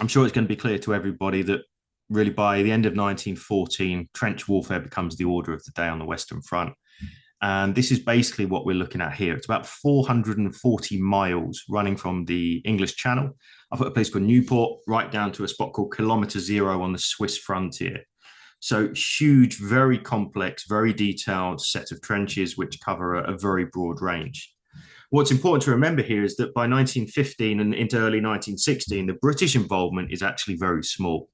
I'm sure it's going to be clear to everybody that really by the end of 1914, trench warfare becomes the order of the day on the Western Front. And this is basically what we're looking at here. It's about 440 miles running from the English Channel up at a place called Newport, right down to a spot called Kilometre Zero on the Swiss frontier. So huge, very complex, very detailed set of trenches which cover a very broad range. What's important to remember here is that by 1915 and into early 1916, the British involvement is actually very small.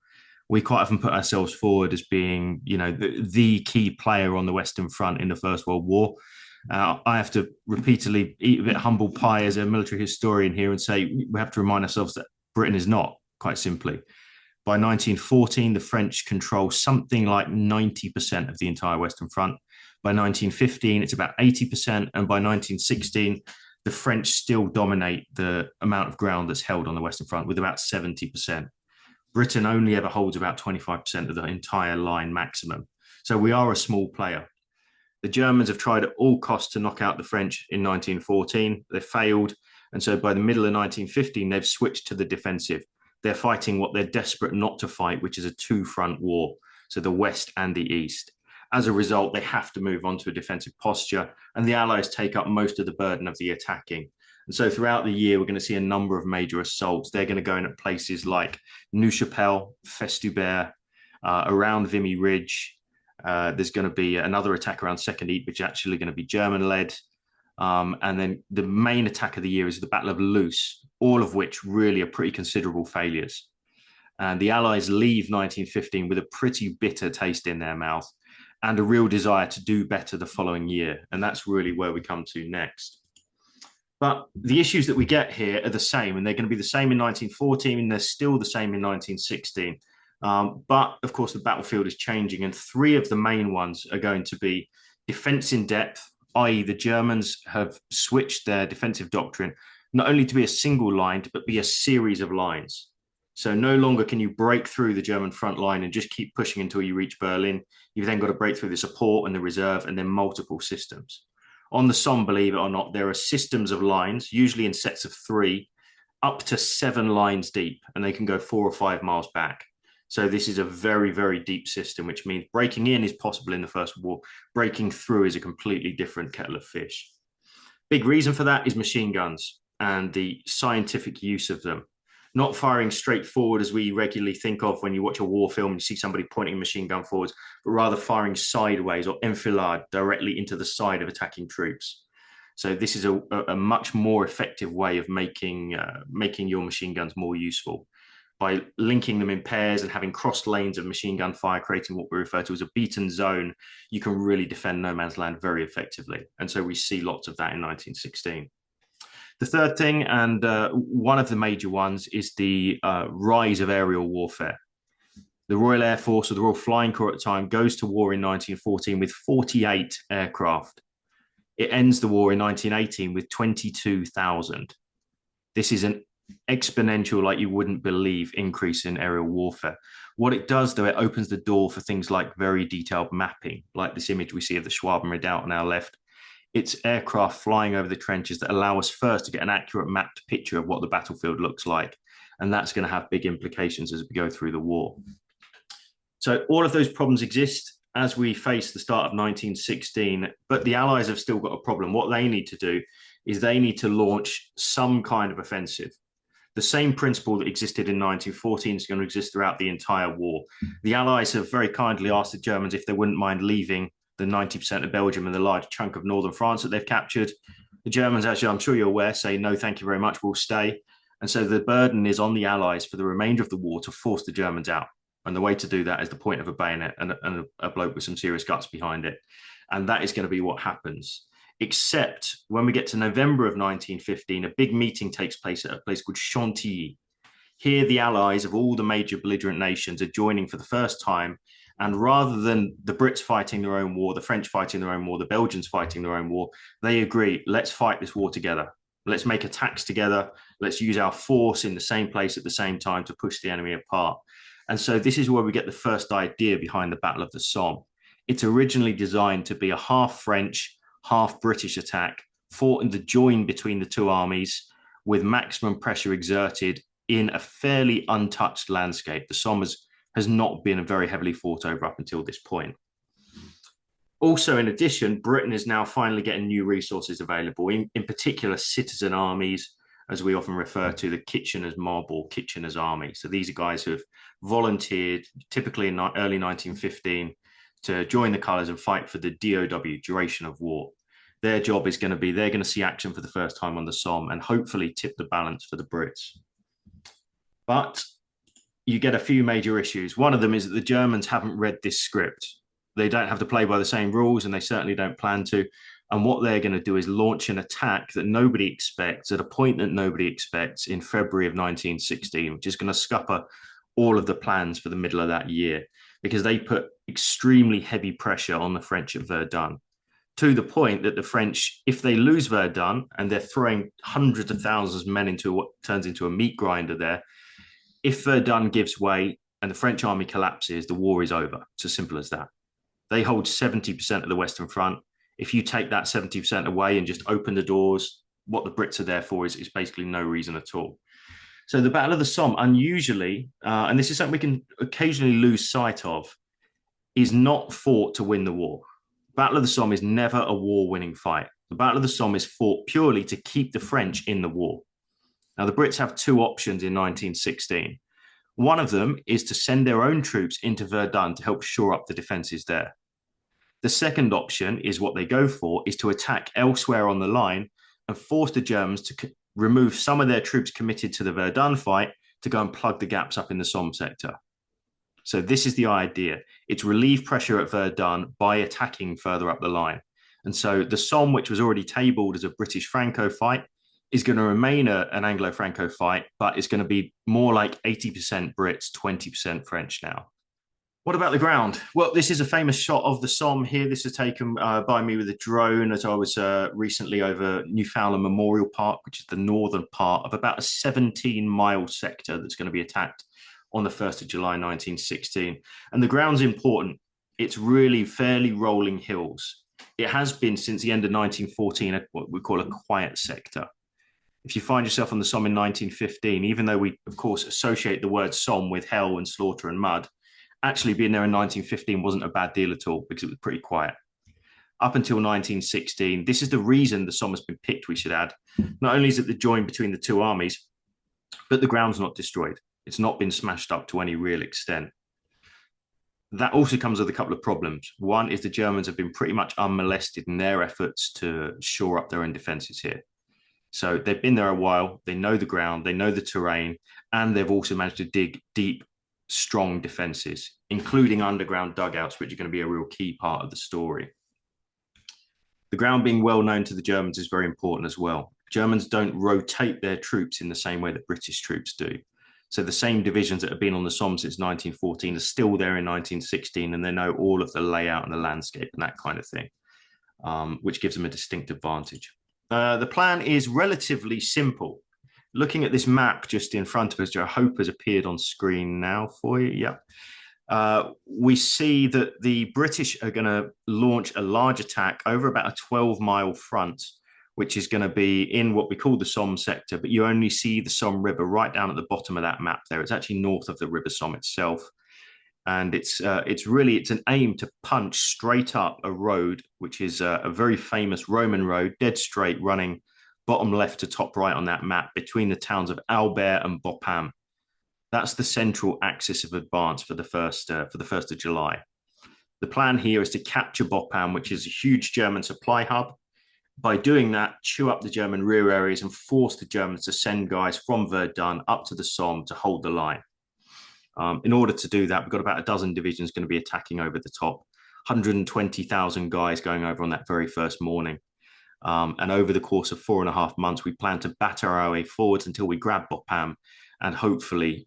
We quite often put ourselves forward as being, the key player on the Western Front in the First World War. I have to repeatedly eat a bit humble pie as a military historian here and say we have to remind ourselves that Britain is not, quite simply. By 1914, the French control something like 90% of the entire Western Front. By 1915, it's about 80%. And by 1916, the French still dominate the amount of ground that's held on the Western Front with about 70%. Britain only ever holds about 25% of the entire line maximum. So we are a small player. The Germans have tried at all costs to knock out the French in 1914. They failed. And so by the middle of 1915, they've switched to the defensive. They're fighting what they're desperate not to fight, which is a two-front war, so the West and the East. As a result, they have to move on to a defensive posture, and the Allies take up most of the burden of the attacking. And so throughout the year, we're going to see a number of major assaults. They're going to go in at places like Neuchâtel, Festubert, around Vimy Ridge. There's going to be another attack around Second Ypres, which is actually going to be German-led. And then the main attack of the year is the Battle of Loos, all of which really are pretty considerable failures. And the Allies leave 1915 with a pretty bitter taste in their mouth and a real desire to do better the following year. And that's really where we come to next. But the issues that we get here are the same, and they're going to be the same in 1914, and they're still the same in 1916. But of course, the battlefield is changing, and three of the main ones are going to be defense in depth, i.e., the Germans have switched their defensive doctrine not only to be a single line, but be a series of lines. So no longer can you break through the German front line and just keep pushing until you reach Berlin. You've then got to break through the support and the reserve and then multiple systems. On the Somme, believe it or not, there are systems of lines, usually in sets of three, up to 7 lines deep, and they can go 4 or 5 miles back. So this is a very, very deep system, which means breaking in is possible in the First War. Breaking through is a completely different kettle of fish. Big reason for that is machine guns and the scientific use of them. Not firing straight forward as we regularly think of when you watch a war film and you see somebody pointing a machine gun forwards, but rather firing sideways or enfilade directly into the side of attacking troops. So this is a much more effective way of making your machine guns more useful. By linking them in pairs and having crossed lanes of machine gun fire, creating what we refer to as a beaten zone, you can really defend no man's land very effectively. And so we see lots of that in 1916. The third thing, and one of the major ones, is the rise of aerial warfare. The Royal Air Force, or the Royal Flying Corps at the time, goes to war in 1914 with 48 aircraft. It ends the war in 1918 with 22,000. This is an exponential, like you wouldn't believe, increase in aerial warfare. What it does, though, it opens the door for things like very detailed mapping, like this image we see of the Schwaben Redoubt on our left. It's aircraft flying over the trenches that allow us first to get an accurate mapped picture of what the battlefield looks like. And that's going to have big implications as we go through the war. So all of those problems exist as we face the start of 1916, but the Allies have still got a problem. What they need to do is they need to launch some kind of offensive. The same principle that existed in 1914 is going to exist throughout the entire war. The Allies have very kindly asked the Germans if they wouldn't mind leaving the 90% of Belgium and the large chunk of northern France that they've captured. The Germans, actually, I'm sure you're aware, say, no, thank you very much, we'll stay. And so the burden is on the Allies for the remainder of the war to force the Germans out. And the way to do that is the point of a bayonet and a bloke with some serious guts behind it. And that is going to be what happens. Except when we get to November of 1915, a big meeting takes place at a place called Chantilly. Here, the Allies of all the major belligerent nations are joining for the first time. And rather than the Brits fighting their own war, the French fighting their own war, the Belgians fighting their own war, they agree, let's fight this war together. Let's make attacks together. Let's use our force in the same place at the same time to push the enemy apart. And so this is where we get the first idea behind the Battle of the Somme. It's originally designed to be a half French, half British attack fought in the join between the two armies with maximum pressure exerted in a fairly untouched landscape. The Somme has not been very heavily fought over up until this point. Also, in addition, Britain is now finally getting new resources available, in particular citizen armies, as we often refer to the Kitchener's Mob or Kitchener's Army. So these are guys who have volunteered, typically in early 1915, to join the colours and fight for the DOW, duration of war. Their job is going to be, they're going to see action for the first time on the Somme and hopefully tip the balance for the Brits. But you get a few major issues. One of them is that the Germans haven't read this script. They don't have to play by the same rules, and they certainly don't plan to. And what they're going to do is launch an attack that nobody expects at a point that nobody expects in February of 1916, which is going to scupper all of the plans for the middle of that year, because they put extremely heavy pressure on the French at Verdun, to the point that the French, if they lose Verdun and they're throwing hundreds of thousands of men into what turns into a meat grinder there, if Verdun gives way and the French army collapses, the war is over. It's as simple as that. They hold 70% of the Western Front. If you take that 70% away and just open the doors, what the Brits are there for is basically no reason at all. So the Battle of the Somme, unusually, and this is something we can occasionally lose sight of, is not fought to win the war. Battle of the Somme is never a war-winning fight. The Battle of the Somme is fought purely to keep the French in the war. Now, the Brits have two options in 1916. One of them is to send their own troops into Verdun to help shore up the defences there. The second option is what they go for, is to attack elsewhere on the line and force the Germans to remove some of their troops committed to the Verdun fight to go and plug the gaps up in the Somme sector. So this is the idea. It's relieve pressure at Verdun by attacking further up the line. And so the Somme, which was already tabled as a British-Franco fight, is going to remain an Anglo-Franco fight, but it's going to be more like 80% Brits, 20% French now. What about the ground? Well, this is a famous shot of the Somme here. This is taken by me with a drone as I was recently over Newfoundland Memorial Park, which is the northern part of about a 17-mile sector that's going to be attacked on the 1st of July 1916. And the ground's important. It's really fairly rolling hills. It has been since the end of 1914 what we call a quiet sector. If you find yourself on the Somme in 1915, even though we, of course, associate the word Somme with hell and slaughter and mud, actually being there in 1915 wasn't a bad deal at all because it was pretty quiet. Up until 1916, this is the reason the Somme has been picked, we should add. Not only is it the join between the two armies, but the ground's not destroyed. It's not been smashed up to any real extent. That also comes with a couple of problems. One is the Germans have been pretty much unmolested in their efforts to shore up their own defences here. So they've been there a while, they know the ground, they know the terrain, and they've also managed to dig deep, strong defences, including underground dugouts, which are going to be a real key part of the story. The ground being well known to the Germans is very important as well. Germans don't rotate their troops in the same way that British troops do. So the same divisions that have been on the Somme since 1914 are still there in 1916, and they know all of the layout and the landscape and that kind of thing, which gives them a distinct advantage. The plan is relatively simple. Looking at this map just in front of us, which I hope has appeared on screen now for you. Yeah. We see that the British are going to launch a large attack over about a 12-mile front, which is going to be in what we call the Somme sector, but you only see the Somme River right down at the bottom of that map there. It's actually north of the River Somme itself. And it's an aim to punch straight up a road, which is a very famous Roman road, dead straight, running bottom left to top right on that map between the towns of Albert and Bapaume. That's the central axis of advance for the 1st of July. The plan here is to capture Bapaume, which is a huge German supply hub. By doing that, chew up the German rear areas and force the Germans to send guys from Verdun up to the Somme to hold the line. In order to do that, we've got about a dozen divisions going to be attacking over the top, 120,000 guys going over on that very first morning. And over the course of 4.5 months, we plan to batter our way forwards until we grab Bapaume and hopefully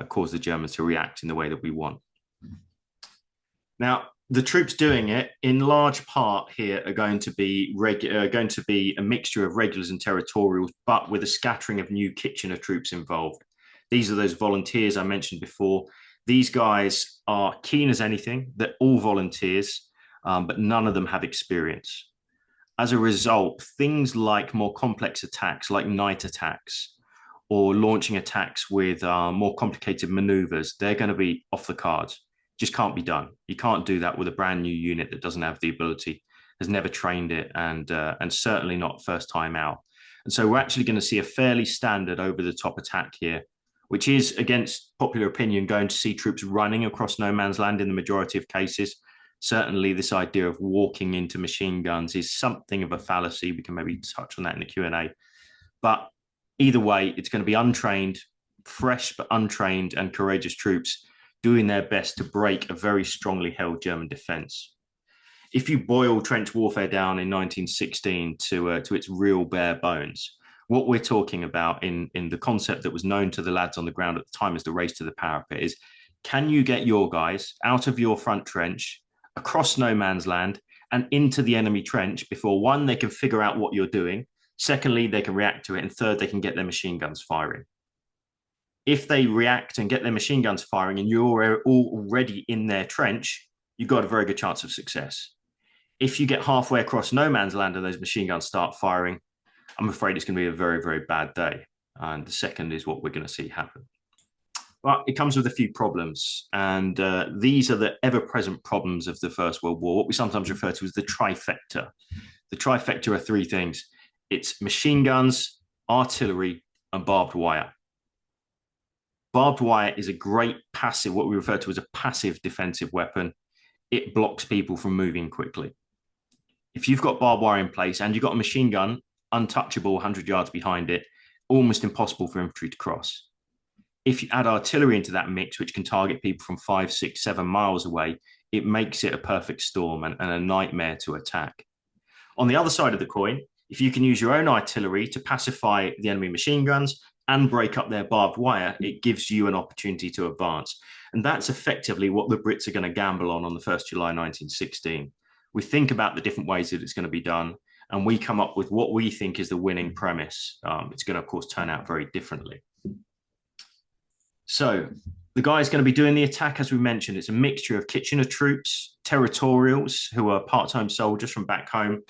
cause the Germans to react in the way that we want. Now, the troops doing it, in large part here, are going to be a mixture of regulars and territorials, but with a scattering of new Kitchener troops involved. These are those volunteers I mentioned before. These guys are keen as anything. They're all volunteers, but none of them have experience. As a result, things like more complex attacks, like night attacks, or launching attacks with more complicated maneuvers, they're going to be off the cards. Just can't be done. You can't do that with a brand new unit that doesn't have the ability, has never trained it, and certainly not first time out. And so we're actually going to see a fairly standard over the top attack here, which is against popular opinion going to see troops running across no man's land in the majority of cases. Certainly this idea of walking into machine guns is something of a fallacy. We can maybe touch on that in the Q&A. But either way, it's going to be untrained, fresh but untrained and courageous troops doing their best to break a very strongly held German defense. If you boil trench warfare down in 1916 to its real bare bones, what we're talking about in the concept that was known to the lads on the ground at the time as the race to the parapet is, can you get your guys out of your front trench, across no man's land, and into the enemy trench before, one, they can figure out what you're doing, secondly, they can react to it, and third, they can get their machine guns firing. If they react and get their machine guns firing and you're already in their trench, you've got a very good chance of success. If you get halfway across no man's land and those machine guns start firing, I'm afraid it's going to be a very, very bad day. And the second is what we're going to see happen. But it comes with a few problems. And these are the ever-present problems of the First World War, what we sometimes refer to as the trifecta. The trifecta are three things. It's machine guns, artillery, and barbed wire. Barbed wire is a great passive, what we refer to as a passive defensive weapon. It blocks people from moving quickly. If you've got barbed wire in place and you've got a machine gun, untouchable 100 yards behind it, almost impossible for infantry to cross. If you add artillery into that mix, which can target people from 5, 6, 7 miles away, it makes it a perfect storm and a nightmare to attack. On the other side of the coin, if you can use your own artillery to pacify the enemy machine guns and break up their barbed wire, it gives you an opportunity to advance. And that's effectively what the Brits are going to gamble on the 1st July 1916. We think about the different ways that it's going to be done, and we come up with what we think is the winning premise. It's going to, of course, turn out very differently. So the guys going to be doing the attack, as we mentioned, it's a mixture of Kitchener troops, territorials who are part-time soldiers from back home.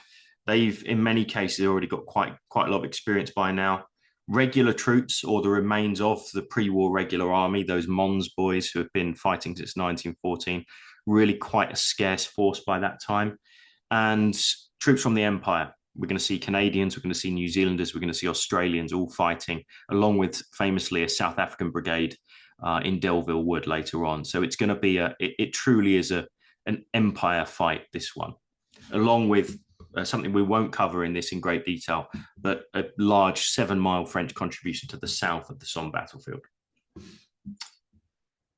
They've, in many cases, already got quite a lot of experience by now. Regular troops, or the remains of the pre-war regular army, those Mons boys who have been fighting since 1914, really quite a scarce force by that time. And troops from the Empire. We're going to see Canadians, we're going to see New Zealanders, we're going to see Australians all fighting, along with famously a South African brigade in Delville Wood later on. So it's going to be it truly is an empire fight, this one, along with something we won't cover in this in great detail, but a large 7-mile French contribution to the south of the Somme battlefield.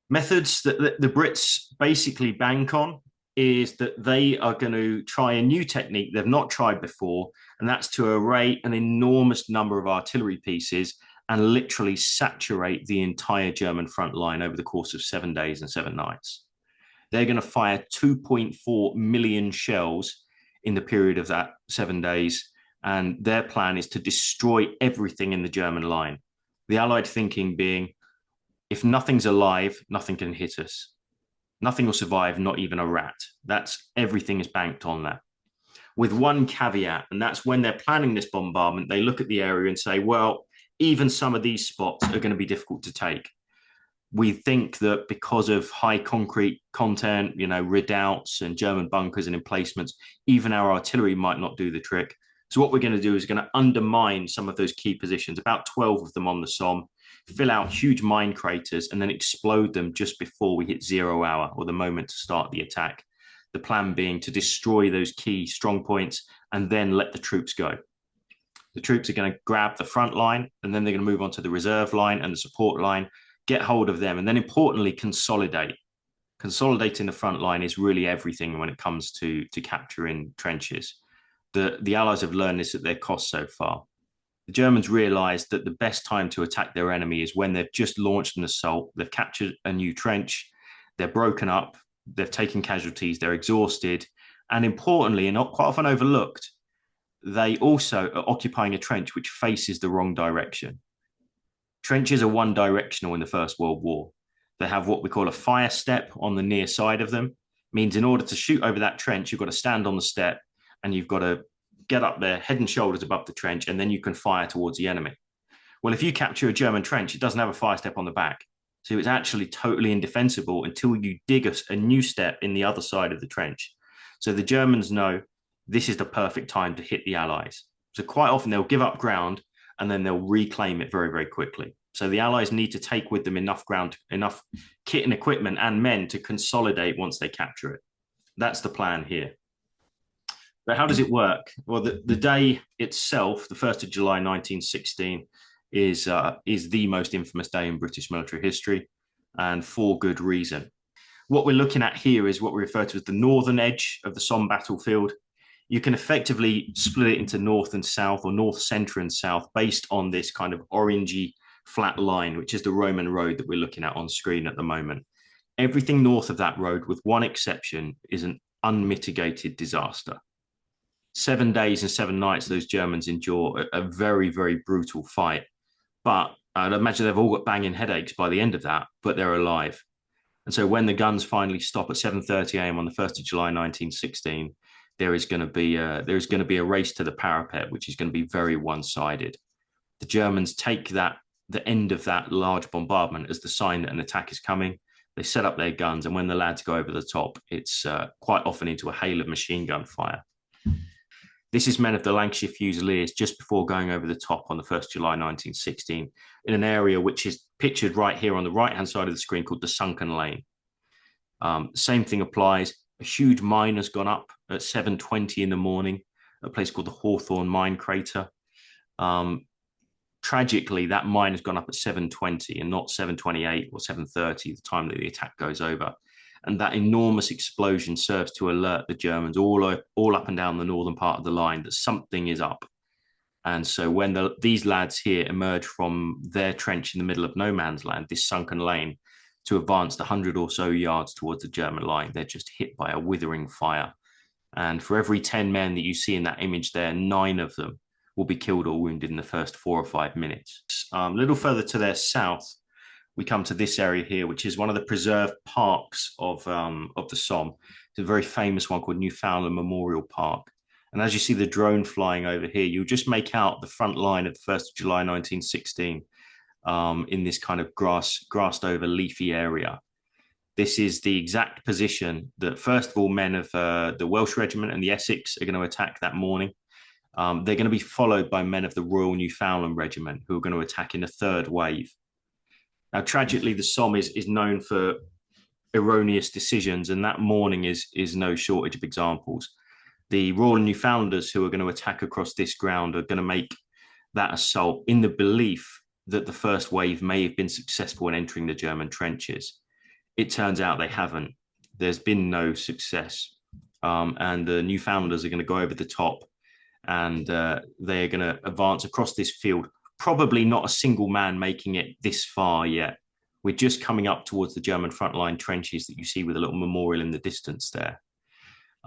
Methods that the Brits basically bank on is that they are going to try a new technique they've not tried before, and that's to array an enormous number of artillery pieces and literally saturate the entire German front line over the course of 7 days and 7 nights. They're going to fire 2.4 million shells in the period of that 7 days, and their plan is to destroy everything in the German line. The Allied thinking being, if nothing's alive, nothing can hit us. Nothing will survive, not even a rat. That's everything is banked on that. With one caveat, and that's when they're planning this bombardment, they look at the area and say, well, even some of these spots are going to be difficult to take. We think that because of high concrete content, redoubts and German bunkers and emplacements, even our artillery might not do the trick. So what we're going to do is going to undermine some of those key positions, about 12 of them on the Somme, fill out huge mine craters, and then explode them just before we hit 0 hour, or the moment to start the attack. The plan being to destroy those key strong points and then let the troops go. The troops are going to grab the front line, and then they're going to move on to the reserve line and the support line, get hold of them, and then importantly, consolidate. Consolidating the front line is really everything when it comes to capturing trenches. The Allies have learned this at their cost so far. The Germans realized that the best time to attack their enemy is when they've just launched an assault, they've captured a new trench, they're broken up, they've taken casualties, they're exhausted, and importantly, and not quite often overlooked, they also are occupying a trench which faces the wrong direction. Trenches are one directional in the First World War. They have what we call a fire step on the near side of them. Means in order to shoot over that trench, you've got to stand on the step and you've got to get up there, head and shoulders above the trench, and then you can fire towards the enemy. Well, if you capture a German trench, it doesn't have a fire step on the back. So it's actually totally indefensible until you dig a new step in the other side of the trench. So the Germans know this is the perfect time to hit the Allies. So quite often they'll give up ground and then they'll reclaim it very, very quickly. So the Allies need to take with them enough ground, enough kit and equipment and men to consolidate once they capture it. That's the plan here. But how does it work? Well, the day itself, the 1st of July 1916, is the most infamous day in British military history, and for good reason. What we're looking at here is what we refer to as the northern edge of the Somme battlefield. You can effectively split it into north and south, or north, center, and south, based on this kind of orangey flat line, which is the Roman road that we're looking at on screen at the moment. Everything north of that road, with one exception, is an unmitigated disaster. 7 days and 7 nights, those Germans endure a very, very brutal fight. But I'd imagine they've all got banging headaches by the end of that, but they're alive. And so when the guns finally stop at 7:30 a.m. on the 1st of July 1916, there is going to be a race to the parapet, which is going to be very one-sided. The Germans take the end of that large bombardment as the sign that an attack is coming. They set up their guns, and when the lads go over the top, it's quite often into a hail of machine gun fire. This is men of the Lancashire Fusiliers just before going over the top on the 1st of July 1916 in an area which is pictured right here on the right-hand side of the screen called the Sunken Lane. Same thing applies. A huge mine has gone up at 7:20 in the morning, a place called the Hawthorne Mine Crater. Tragically, that mine has gone up at 7:20 and not 7:28 or 7:30, the time that the attack goes over. And that enormous explosion serves to alert the Germans all up and down the northern part of the line that something is up. And so when these lads here emerge from their trench in the middle of no man's land, this sunken lane, to advance the 100 or so yards towards the German line, they're just hit by a withering fire. And for every 10 men that you see in that image there, 9 of them will be killed or wounded in the first 4 or 5 minutes. A little further to their south, we come to this area here, which is one of the preserved parks of the Somme. It's a very famous one called Newfoundland Memorial Park. And as you see the drone flying over here, you'll just make out the front line of the 1st of July 1916 in this kind of grassed over leafy area. This is the exact position that, first of all, men of the Welsh Regiment and the Essex are going to attack that morning. They're going to be followed by men of the Royal Newfoundland Regiment, who are going to attack in a third wave. Now, tragically, the Somme is known for erroneous decisions, and that morning is no shortage of examples. The Royal Newfoundlanders who are going to attack across this ground are going to make that assault in the belief that the first wave may have been successful in entering the German trenches. It turns out they haven't. There's been no success. And the Newfoundlanders are going to go over the top, and they're going to advance across this field. Probably not a single man making it this far yet. We're just coming up towards the German frontline trenches that you see with a little memorial in the distance there.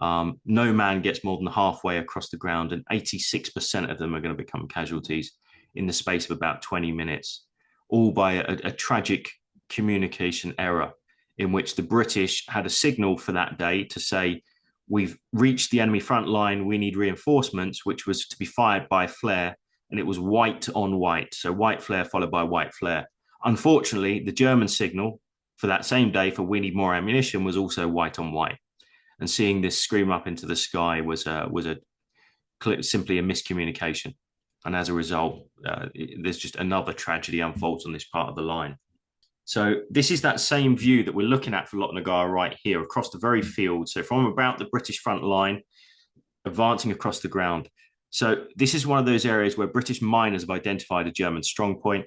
No man gets more than halfway across the ground, and 86% of them are going to become casualties in the space of about 20 minutes, all by a tragic communication error in which the British had a signal for that day to say, we've reached the enemy front line, we need reinforcements, which was to be fired by flare, and it was white on white. So white flare followed by white flare. Unfortunately, the German signal for that same day for we need more ammunition was also white on white. And seeing this scream up into the sky was simply a miscommunication. And as a result, there's just another tragedy unfolds on this part of the line. So this is that same view that we're looking at for Lochnagar right here across the very field. So from about the British front line, advancing across the ground. So this is one of those areas where British miners have identified a German strong point.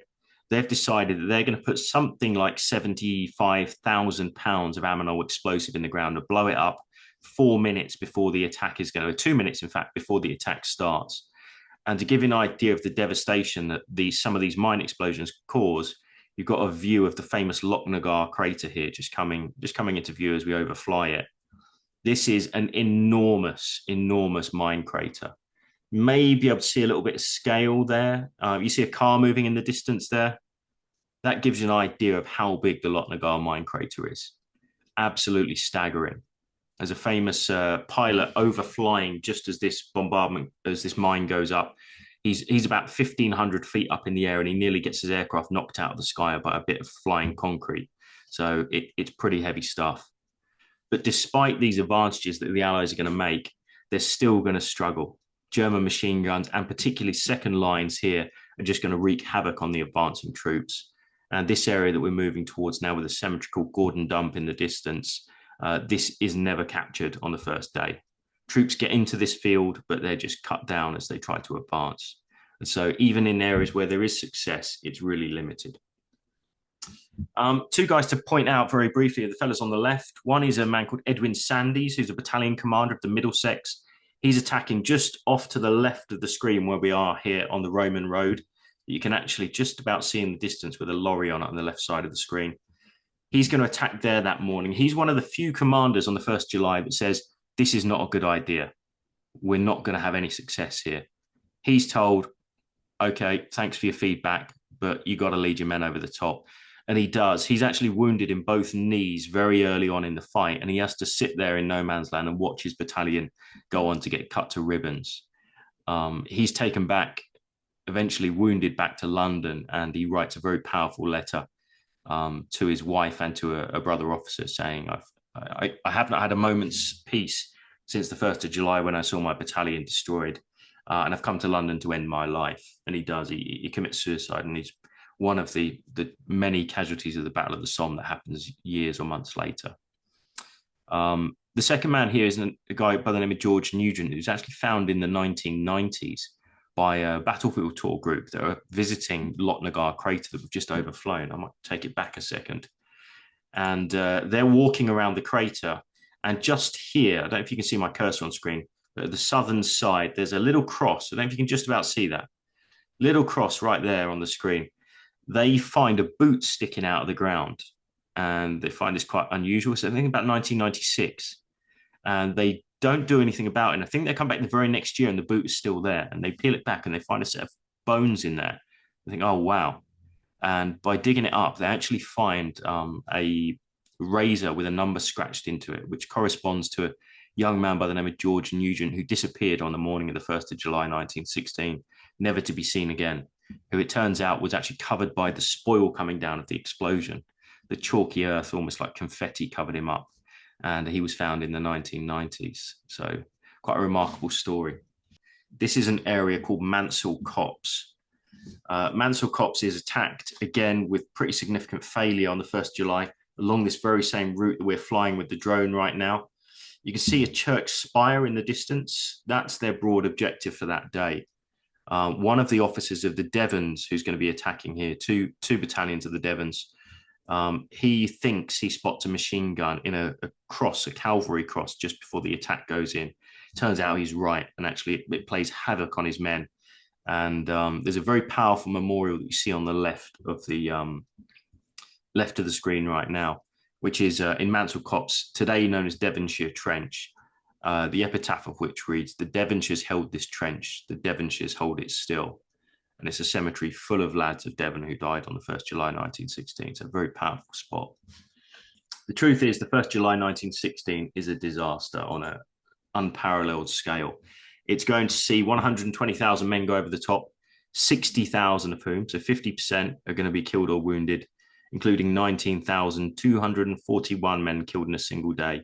They've decided that they're going to put something like 75,000 pounds of ammonal explosive in the ground to blow it up 4 minutes before the attack is going to, 2 minutes, in fact, before the attack starts. And to give you an idea of the devastation that some of these mine explosions cause, you've got a view of the famous Lochnagar crater here, just coming into view as we overfly it. This is an enormous, enormous mine crater. Maybe able to see a little bit of scale there. You see a car moving in the distance there. That gives you an idea of how big the Lochnagar mine crater is. Absolutely staggering. There's a famous pilot overflying just as this mine goes up. He's about 1,500 feet up in the air, and he nearly gets his aircraft knocked out of the sky by a bit of flying concrete. So it's pretty heavy stuff. But despite these advantages that the Allies are going to make, they're still going to struggle. German machine guns, and particularly second lines here, are just going to wreak havoc on the advancing troops. And this area that we're moving towards now, with a cemetery called Gordon Dump in the distance, this is never captured on the first day. Troops get into this field, but they're just cut down as they try to advance. And so even in areas where there is success, it's really limited. Two guys to point out very briefly are the fellas on the left. One is a man called Edwin Sandys, who's a battalion commander of the Middlesex. He's attacking just off to the left of the screen where we are here on the Roman road. You can actually just about see in the distance with a lorry on it on the left side of the screen. He's going to attack there that morning. He's one of the few commanders on the 1st July that says, this is not a good idea. We're not going to have any success here. He's told, okay, thanks for your feedback, but you got to lead your men over the top. And he does. He's actually wounded in both knees very early on in the fight, and he has to sit there in no man's land and watch his battalion go on to get cut to ribbons. He's taken back, eventually wounded back to London, and he writes a very powerful letter to his wife and to a brother officer saying, I have not had a moment's peace since the 1st of July when I saw my battalion destroyed, and I've come to London to end my life. And he does. He commits suicide, and he's one of the many casualties of the Battle of the Somme that happens years or months later. The second man here is a guy by the name of George Nugent, who's actually found in the 1990s by a battlefield tour group that are visiting Lotnagar crater that we've just overflown. I might take it back a second. And they're walking around the crater. And just here, I don't know if you can see my cursor on screen, but at the southern side, there's a little cross. I don't know if you can just about see that. Little cross right there on the screen. They find a boot sticking out of the ground, and they find this quite unusual. So I think about 1996, and they don't do anything about it. And I think they come back the very next year and the boot is still there, and they peel it back and they find a set of bones in there. They think, oh, wow. And by digging it up, they actually find a razor with a number scratched into it, which corresponds to a young man by the name of George Nugent, who disappeared on the morning of the 1st of July, 1916, never to be seen again, who it turns out was actually covered by the spoil coming down of the explosion. The chalky earth, almost like confetti, covered him up. And he was found in the 1990s. So quite a remarkable story. This is an area called Mansell Copse. Mansell Copse is attacked again with pretty significant failure on the 1st of July along this very same route that we're flying with the drone right now. You can see a church spire in the distance. That's their broad objective for that day. One of the officers of the Devons, who's going to be attacking here, two battalions of the Devons, he thinks he spots a machine gun in a cross, a cavalry cross, just before the attack goes in. Turns out he's right, and actually it plays havoc on his men. And there's a very powerful memorial that you see on the left of the screen right now, which is in Mansell Copse, today known as Devonshire Trench. The epitaph of which reads, "The Devonshires held this trench, the Devonshires hold it still." And it's a cemetery full of lads of Devon who died on the 1st of July 1916. It's a very powerful spot. The truth is, the 1st of July 1916 is a disaster on an unparalleled scale. It's going to see 120,000 men go over the top, 60,000 of whom, so 50%, are going to be killed or wounded, including 19,241 men killed in a single day.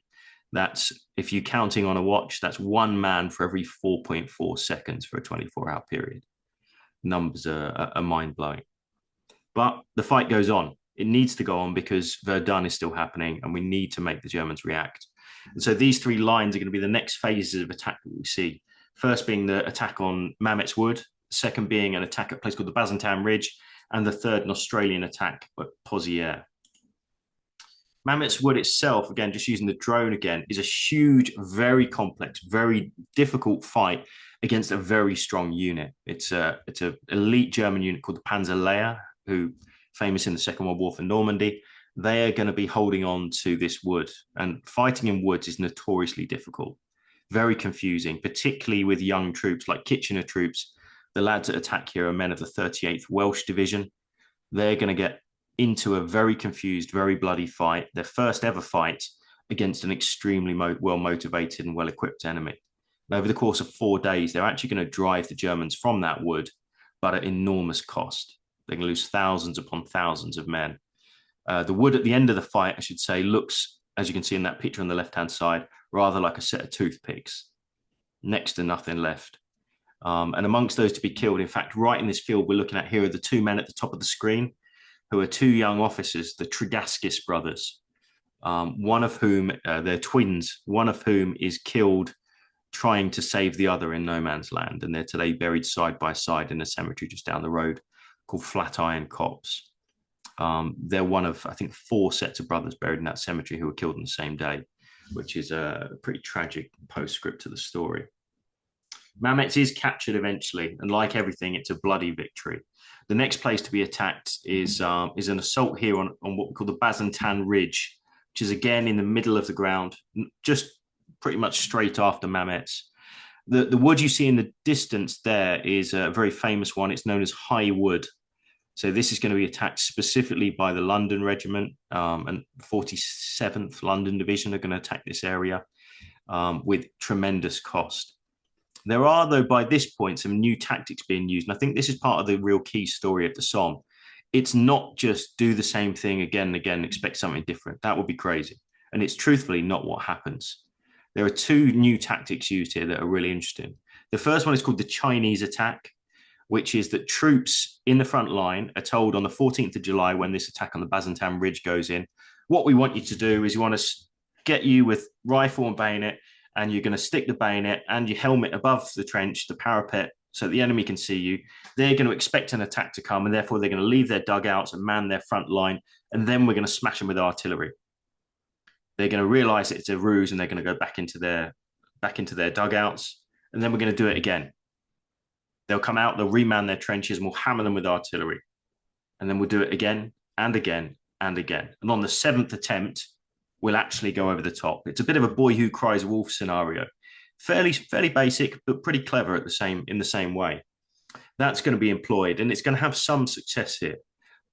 That's, if you're counting on a watch, that's one man for every 4.4 seconds for a 24-hour period. Numbers are mind-blowing. But the fight goes on. It needs to go on because Verdun is still happening and we need to make the Germans react. And so these three lines are going to be the next phases of attack that we see. First being the attack on Mametz Wood, second being an attack at a place called the Bazantown Ridge, and the third an Australian attack at Pozières. Mametz Wood itself, again, just using the drone again, is a huge, very complex, very difficult fight against a very strong unit. It's an elite German unit called the Panzerlehr, who famous in the Second World War for Normandy. They are going to be holding on to this wood, and fighting in woods is notoriously difficult, very confusing, particularly with young troops like Kitchener troops. The lads that attack here are men of the 38th Welsh Division. They're going to get into a very confused, very bloody fight, their first ever fight against an extremely well-motivated and well-equipped enemy. And over the course of 4 days, they're actually going to drive the Germans from that wood, but at enormous cost. They're going to lose thousands upon thousands of men. The wood at the end of the fight, I should say, looks, as you can see in that picture on the left-hand side, rather like a set of toothpicks. Next to nothing left. And amongst those to be killed, in fact, right in this field we're looking at here are the two men at the top of the screen, who are two young officers, the Tregaskis brothers, one of whom, they're twins, one of whom is killed trying to save the other in no man's land. And they're today buried side by side in a cemetery just down the road called Flatiron Copse. They're one of, I think, 4 sets of brothers buried in that cemetery who were killed on the same day, which is a pretty tragic postscript to the story. Mametz is captured eventually, and like everything, it's a bloody victory. The next place to be attacked is an assault here on what we call the Bazantan Ridge, which is again in the middle of the ground, just pretty much straight after Mametz. The wood you see in the distance there is a very famous one. It's known as High Wood. So this is going to be attacked specifically by the London Regiment, and 47th London Division are going to attack this area with tremendous cost. There are, though, by this point, some new tactics being used. And I think this is part of the real key story of the Somme. It's not just do the same thing again and again, and expect something different. That would be crazy. And it's truthfully not what happens. There are 2 new tactics used here that are really interesting. The first one is called the Chinese attack, which is that troops in the front line are told on the 14th of July, when this attack on the Bazantan Ridge goes in, what we want you to do is you want to get you with rifle and bayonet, and you're going to stick the bayonet and your helmet above the trench, the parapet, so the enemy can see you. They're going to expect an attack to come, and therefore they're going to leave their dugouts and man their front line, and then we're going to smash them with artillery. They're going to realize it's a ruse, and they're going to go back into their dugouts, and then we're going to do it again. They'll come out, they'll reman their trenches, and we'll hammer them with artillery. And then we'll do it again and again and again. And on the 7th attempt, we'll actually go over the top. It's a bit of a boy who cries wolf scenario. Fairly basic, but pretty clever in the same way. That's going to be employed, and it's going to have some success here.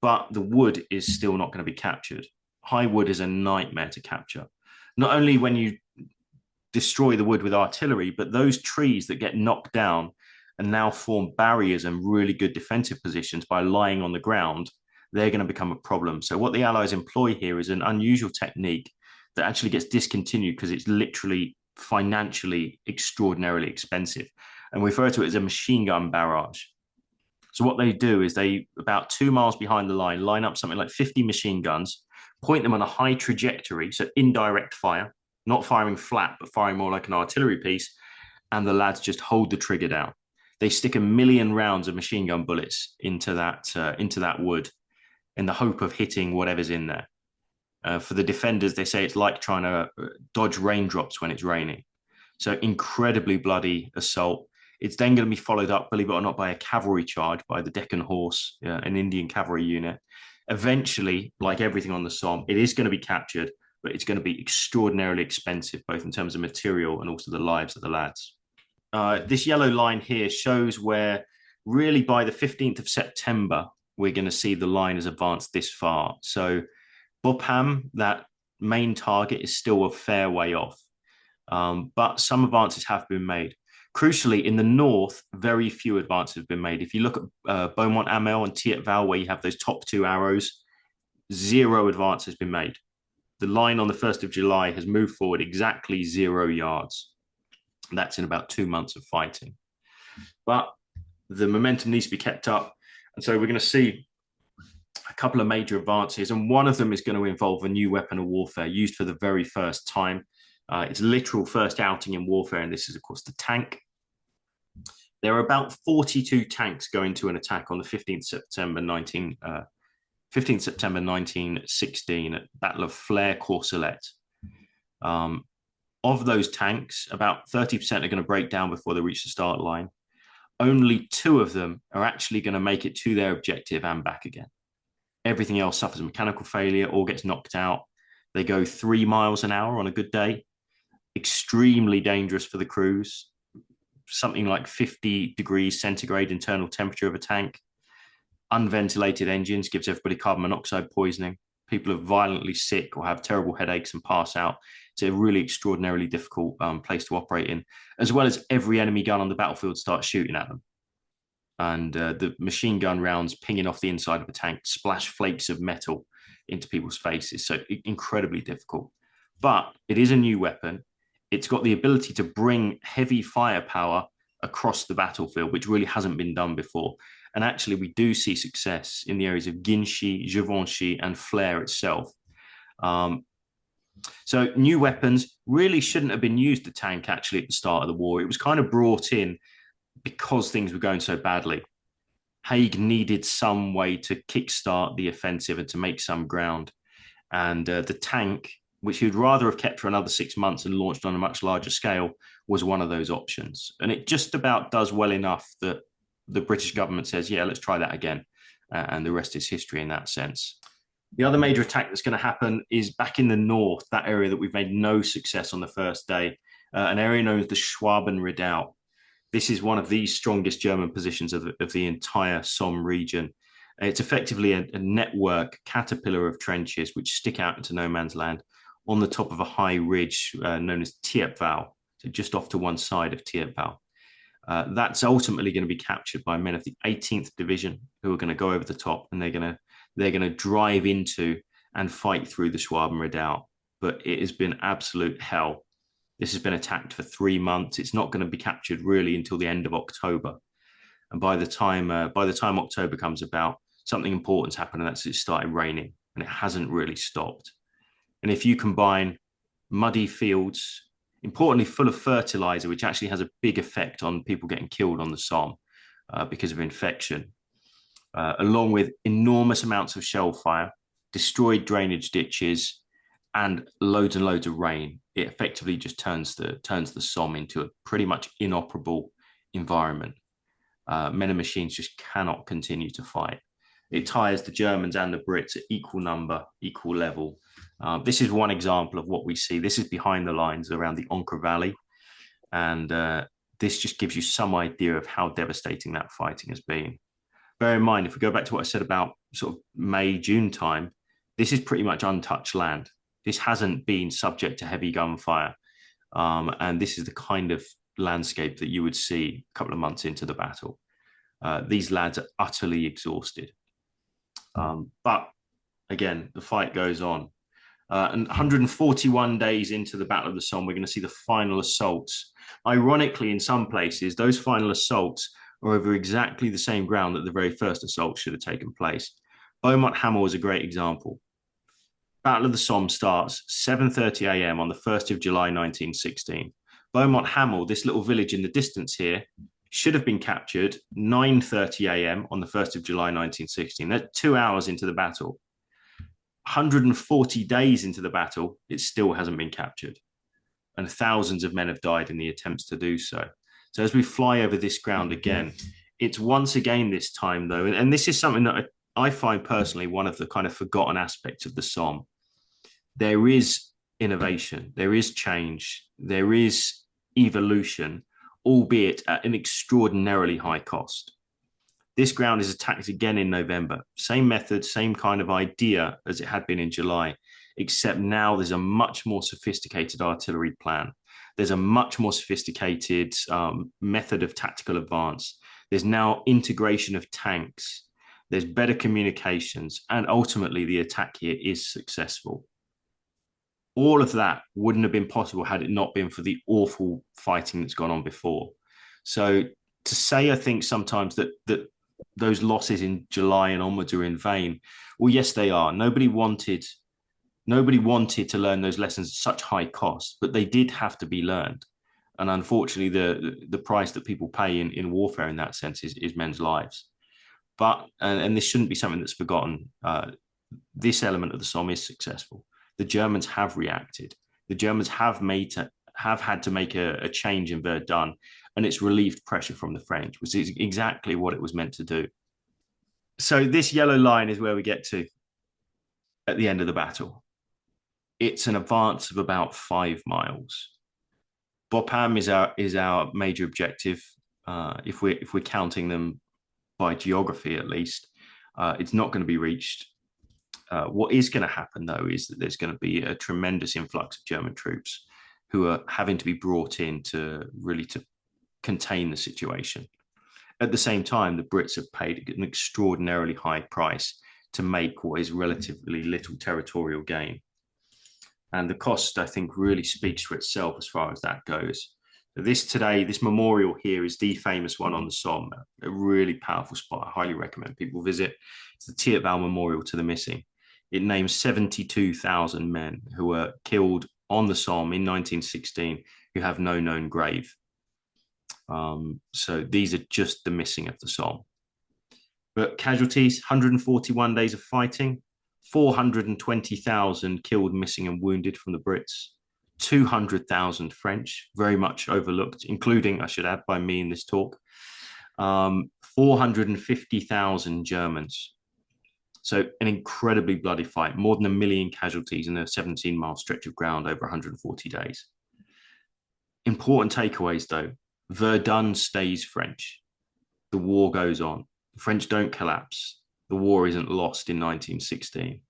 But the wood is still not going to be captured. High wood is a nightmare to capture. Not only when you destroy the wood with artillery, but those trees that get knocked down and now form barriers and really good defensive positions by lying on the ground, they're going to become a problem. So what the Allies employ here is an unusual technique that actually gets discontinued because it's literally financially extraordinarily expensive. And we refer to it as a machine gun barrage. So what they do is they, about 2 miles behind the line, line up something like 50 machine guns, point them on a high trajectory, so indirect fire, not firing flat, but firing more like an artillery piece, and the lads just hold the trigger down. They stick 1 million rounds of machine gun bullets into that wood in the hope of hitting whatever's in there. For the defenders, they say it's like trying to dodge raindrops when it's raining. So incredibly bloody assault. It's then going to be followed up, believe it or not, by a cavalry charge by the Deccan Horse, an Indian cavalry unit. Eventually, like everything on the Somme, it is going to be captured, but it's going to be extraordinarily expensive, both in terms of material and also the lives of the lads. This yellow line here shows where really by the 15th of September, we're going to see the line has advanced this far. So Bopham, that main target, is still a fair way off. But some advances have been made. Crucially, in the north, very few advances have been made. If you look at Beaumont-Hamel and Thiepval, where you have those top 2 arrows, 0 advance has been made. The line on the 1st of July has moved forward exactly 0 yards. That's in about 2 months of fighting. But the momentum needs to be kept up. And so we're going to see a couple of major advances. And one of them is going to involve a new weapon of warfare used for the very first time. It's a literal first outing in warfare. And this is, of course, the tank. There are about 42 tanks going to an attack on the 15th September 1916 at Battle of Flers-Courcelette. Of those tanks, about 30% are going to break down before they reach the start line. Only 2 of them are actually going to make it to their objective and back again. Everything else suffers a mechanical failure or gets knocked out. They go 3 miles an hour on a good day. Extremely dangerous for the crews. Something like 50 degrees centigrade internal temperature of a tank. Unventilated engines gives everybody carbon monoxide poisoning. People are violently sick or have terrible headaches and pass out. It's a really extraordinarily difficult place to operate in, as well as every enemy gun on the battlefield starts shooting at them. And the machine gun rounds pinging off the inside of a tank splash flakes of metal into people's faces. So incredibly difficult. But it is a new weapon. It's got the ability to bring heavy firepower across the battlefield, which really hasn't been done before. And actually, we do see success in the areas of Ginchy, Givenchy, and Flers itself. So new weapons really shouldn't have been used to tank actually at the start of the war. It was kind of brought in because things were going so badly. Haig needed some way to kickstart the offensive and to make some ground. And the tank, which he'd rather have kept for another 6 months and launched on a much larger scale, was one of those options. And it just about does well enough that the British government says, yeah, let's try that again. And the rest is history in that sense. The other major attack that's going to happen is back in the north, that area that we've made no success on the first day, an area known as the Schwaben Redoubt. This is one of the strongest German positions of the entire Somme region. It's effectively a network caterpillar of trenches which stick out into no man's land on the top of a high ridge known as Thiepval, so just off to one side of Thiepval. That's ultimately going to be captured by men of the 18th Division, who are going to go over the top, and they're going to drive into and fight through the Schwaben Redoubt. But it has been absolute hell. This has been attacked for 3 months. It's not going to be captured really until the end of October. And by the time October comes about, something important's happened, and that's it started raining, and it hasn't really stopped. And if you combine muddy fields, importantly full of fertilizer, which actually has a big effect on people getting killed on the Somme because of infection, along with enormous amounts of shell fire, destroyed drainage ditches, and loads of rain, it effectively just turns the Somme into a pretty much inoperable environment. Men and machines just cannot continue to fight. It tires the Germans and the Brits at equal number, equal level. This is one example of what we see. This is behind the lines around the Ancre Valley. And this just gives you some idea of how devastating that fighting has been. Bear in mind, if we go back to what I said about sort of May, June time, this is pretty much untouched land. This hasn't been subject to heavy gunfire. And this is the kind of landscape that you would see a couple of months into the battle. These lads are utterly exhausted. But again, the fight goes on. And 141 days into the Battle of the Somme, we're going to see the final assaults. Ironically, in some places, those final assaults are over exactly the same ground that the very first assault should have taken place. Beaumont Hamel is a great example. Battle of the Somme starts 7:30 a.m. on the 1st of July 1916. Beaumont Hamel, this little village in the distance here, should have been captured 9:30 a.m. on the 1st of July 1916. That's 2 hours into the battle. 140 days into the battle, it still hasn't been captured. And thousands of men have died in the attempts to do so. So as we fly over this ground again, it's once again this time, though, and this is something that I find personally one of the kind of forgotten aspects of the Somme. There is innovation, there is change, there is evolution, albeit at an extraordinarily high cost. This ground is attacked again in November. Same method, same kind of idea as it had been in July, except now there's a much more sophisticated artillery plan. There's a much more sophisticated method of tactical advance. There's now integration of tanks. There's better communications. And ultimately, the attack here is successful. All of that wouldn't have been possible had it not been for the awful fighting that's gone on before. So to say, I think sometimes that those losses in July and onwards are in vain. Well, yes, they are. Nobody wanted to learn those lessons at such high cost, but they did have to be learned. And unfortunately, the price that people pay in warfare in that sense is men's lives. But, and this shouldn't be something that's forgotten, this element of the Somme is successful. The Germans have reacted. The Germans have had to make a change in Verdun, and it's relieved pressure from the French, which is exactly what it was meant to do. So this yellow line is where we get to at the end of the battle. It's an advance of about 5 miles. Bapaume is our major objective. If we're counting them by geography, at least, it's not going to be reached. What is going to happen, though, is that there's going to be a tremendous influx of German troops who are having to be brought in to really to contain the situation. At the same time, the Brits have paid an extraordinarily high price to make what is relatively little territorial gain. And the cost, I think, really speaks for itself as far as that goes. So this memorial here is the famous one on the Somme, a really powerful spot. I highly recommend people visit. It's the Thietval Memorial to the Missing. It names 72,000 men who were killed on the Somme in 1916 who have no known grave. So these are just the missing of the Somme. But casualties, 141 days of fighting, 420,000 killed, missing, and wounded from the Brits, 200,000 French, very much overlooked, including, I should add, by me in this talk, 450,000 Germans. So an incredibly bloody fight, more than 1 million casualties in a 17-mile stretch of ground over 140 days. Important takeaways, though. Verdun stays French. The war goes on. The French don't collapse. The war isn't lost in 1916.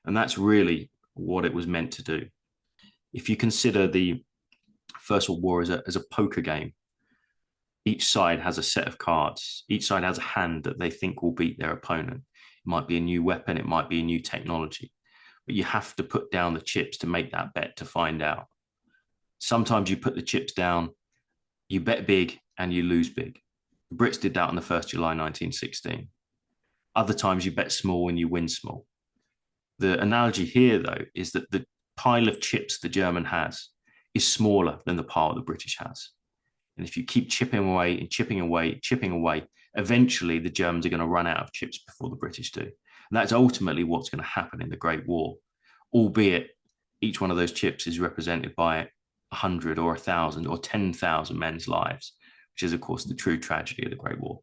And that's really what it was meant to do. If you consider the First World War as a poker game, each side has a set of cards. Each side has a hand that they think will beat their opponent. It might be a new weapon. It might be a new technology. But you have to put down the chips to make that bet to find out. Sometimes you put the chips down, you bet big, and you lose big. The Brits did that on the 1st July 1916. Other times you bet small and you win small. The analogy here, though, is that the pile of chips the German has is smaller than the pile the British has. And if you keep chipping away and chipping away, eventually the Germans are going to run out of chips before the British do. And that's ultimately what's going to happen in the Great War, albeit each one of those chips is represented by 100 or 1,000 or 10,000 men's lives, which is, of course, the true tragedy of the Great War.